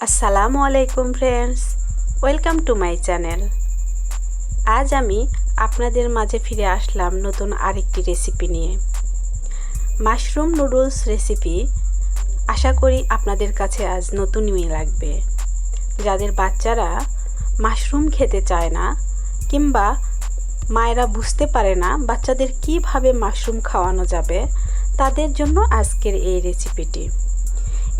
আসসালামু আলাইকুম friends, welcome to my channel. আজ আমি আপনাদের মাঝে ফিরে আসলাম নতুন আরেকটি রেসিপি নিয়ে। Mushroom noodles recipe. আশা করি আপনাদের কাছে আজ নতুনই লাগবে। যাদের বাচ্চারা মাশরুম খেতে চায় না কিংবা মায়েরা বুঝতে পারে না বাচ্চাদের কিভাবে মাশরুম খাওয়ানো যাবে, তাদের জন্য আজকের এই রেসিপিটি।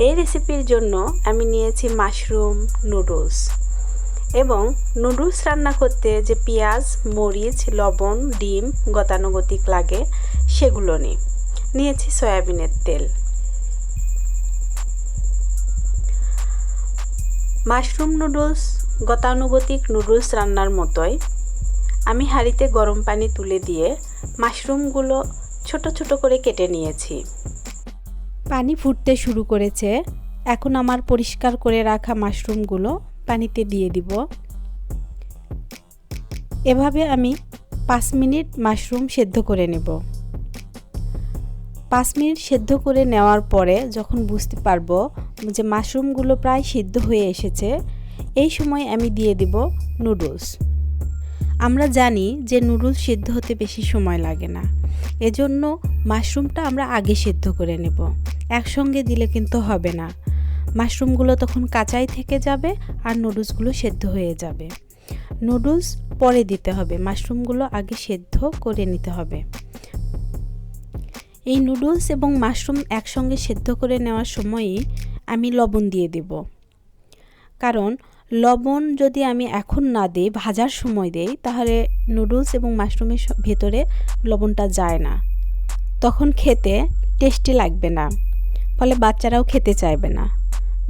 এই রেসিপির জন্য আমি নিয়েছি মাশরুম নুডলস এবং নুডলস রান্না করতে যে পেঁয়াজ, মরিচ, লবণ, ডিম গতানুগতিক লাগে সেগুলো নিয়েছি সয়াবিনের তেল। মাশরুম নুডলস গতানুগতিক নুডলস রান্নার মতোই আমি হাঁড়িতে গরম পানি তুলে দিয়ে মাশরুমগুলো ছোট ছোট করে কেটে নিয়েছি। পানি ফুটতে শুরু করেছে। এখন আমার পরিষ্কার করে রাখা মাশরুমগুলো পানিতে দিয়ে দিব। এভাবে আমি 5 মিনিট মাশরুম সেদ্ধ করে নেব। 5 মিনিট সেদ্ধ করে নেওয়ার পরে যখন বুঝতে পারবো যে মাশরুমগুলো প্রায় সিদ্ধ হয়ে এসেছে, এই সময় আমি দিয়ে দিব নুডলস। আমরা জানি যে নুডলস সিদ্ধ হতে বেশি সময় লাগে না, এজন্য মাশরুমটা আমরা আগে সিদ্ধ করে নেব। একসঙ্গে দিলে কিন্তু হবে না, মাশরুমগুলো তখন কাঁচাই থেকে যাবে আর নুডলসগুলো সেদ্ধ হয়ে যাবে। নুডলস পরে দিতে হবে, মাশরুমগুলো আগে সেদ্ধ করে নিতে হবে। এই নুডলস এবং মাশরুম একসঙ্গে সেদ্ধ করে নেওয়ার সময়ই আমি লবণ দিয়ে দেব, কারণ লবণ যদি আমি এখন না দিই, ভাজার সময় দেই, তাহলে নুডলস এবং মাশরুমের ভেতরে লবণটা যায় না, তখন খেতে টেস্টি লাগবে না, ফলে বাচ্চারাও খেতে চাইবে না।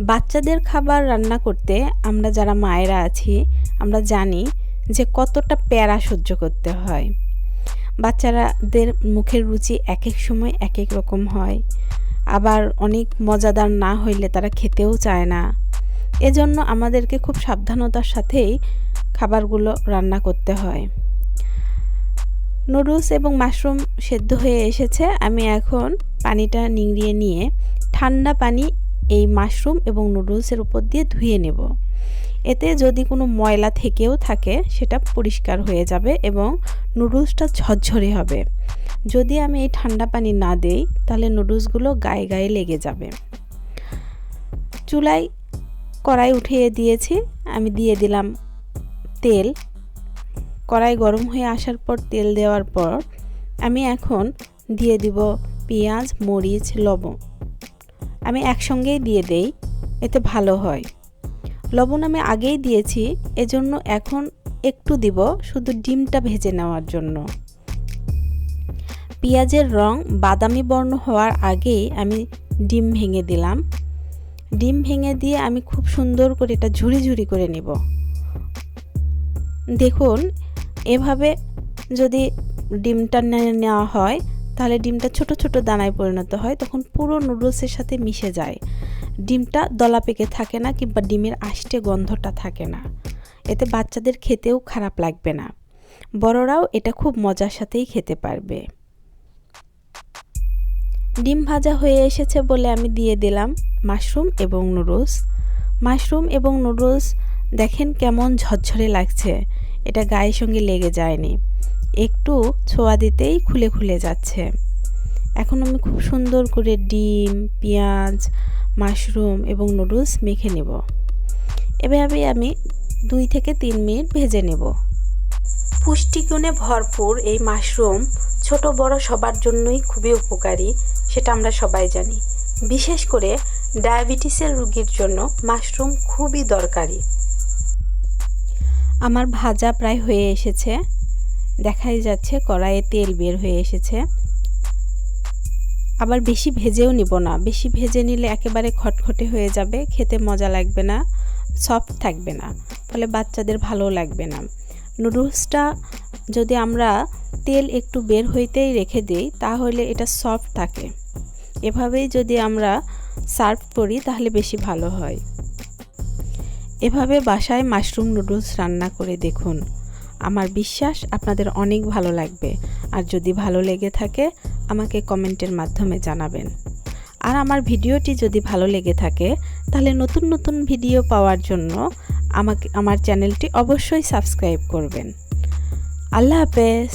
বাচ্চাদের খাবার রান্না করতে আমরা যারা মায়েরা আছি আমরা জানি যে কতটা প্যারা সহ্য করতে হয়। বাচ্চারাদের মুখের রুচি এক এক সময় এক এক রকম হয়, আবার অনেক মজাদার না হইলে তারা খেতেও চায় না। এজন্য আমাদেরকে খুব সাবধানতার সাথেই খাবারগুলো রান্না করতে হয়। নুডলস এবং মাশরুম সেদ্ধ হয়ে এসেছে। আমি এখন পানিটা নিংড়িয়ে নিয়ে ঠান্ডা পানি এই মাশরুম এবং নুডলসের উপর দিয়ে ধুয়ে নেব। এতে যদি কোনো ময়লা থেকেও থাকে সেটা পরিষ্কার হয়ে যাবে এবং নুডলসটা ঝরঝরে হবে। যদি আমি এই ঠান্ডা পানি না দেই তাহলে নুডলসগুলো গায়ে গায়ে লেগে যাবে। চুলায় কড়াই উঠিয়ে দিয়েছি, আমি দিয়ে দিলাম তেল। কড়াই গরম হয়ে আসার পর তেল দেওয়ার পর আমি এখন দিয়ে দিব পেঁয়াজ, মরিচ, লবণ। আমি একসঙ্গেই দিয়ে দেই, এতে ভালো হয়। লবণ আমি আগেই দিয়েছি, এজন্য এখন একটু দিব শুধু ডিমটা ভেজে নেওয়ার জন্য। পেঁয়াজের রং বাদামি বর্ণ হওয়ার আগেই আমি ডিম ভেঙে দিলাম। ডিম ভেঙে দিয়ে আমি খুব সুন্দর করে এটা ঝুরি ঝুরি করে নেব। দেখুন, এভাবে যদি ডিমটা নেওয়া হয় তাহলে ডিমটা ছোট ছোট দানায় পরিণত হয়, তখন পুরো নুডলসের সাথে মিশে যায়। ডিমটা দলা পেকে থাকে না কিংবা ডিমের আষ্টে গন্ধটা থাকে না। এতে বাচ্চাদের খেতেও খারাপ লাগবে না, বড়রাও এটা খুব মজার সাথেই খেতে পারবে। ডিম ভাজা হয়ে এসেছে বলে আমি দিয়ে দিলাম মাশরুম এবং নুডলস। মাশরুম এবং নুডলস দেখেন কেমন ঝরঝরে লাগছে, এটা গায়ের সঙ্গে লেগে যায়নি, একটু ছোঁয়া দিতেই খুলে খুলে যাচ্ছে। এখন আমি খুব সুন্দর করে ডিম, পেঁয়াজ, মাশরুম এবং নুডলস মেখে নেব। এভাবে আমি 2 থেকে 3 মিনিট ভেজে নেব। পুষ্টিগুণে ভরপুর এই মাশরুম ছোট বড় সবার জন্যই খুবই উপকারী, সেটা আমরা সবাই জানি। বিশেষ করে ডায়াবেটিসের রোগীর জন্য মাশরুম খুবই দরকারি। আমার ভাজা প্রায় হয়ে এসেছে, দেখাই যাচ্ছে কড়াইয়ে তেল বের হয়ে এসেছে। আবার বেশি ভেজেও নিব না, বেশি ভেজে নিলে একেবারে খটখটে হয়ে যাবে, খেতে মজা লাগবে না, সফট থাকবে না, ফলে বাচ্চাদের ভালো লাগবে না। নুডলসটা যদি আমরা তেল একটু বের হইতেই রেখে দিই তাহলে এটা সফট থাকে। এভাবেই যদি আমরা সার্ভ করি তাহলে বেশি ভালো হয়। এভাবে বাসায় মাশরুম নুডলস রান্না করে দেখুন, আমার বিশ্বাস আপনাদের অনেক ভালো লাগবে। আর যদি ভালো লেগে থাকে আমাকে কমেন্টের মাধ্যমে জানাবেন। আর আমার ভিডিওটি যদি ভালো লেগে থাকে তাহলে নতুন নতুন ভিডিও পাওয়ার জন্য আমার চ্যানেলটি অবশ্যই সাবস্ক্রাইব করবেন। আল্লাহ হাফেজ।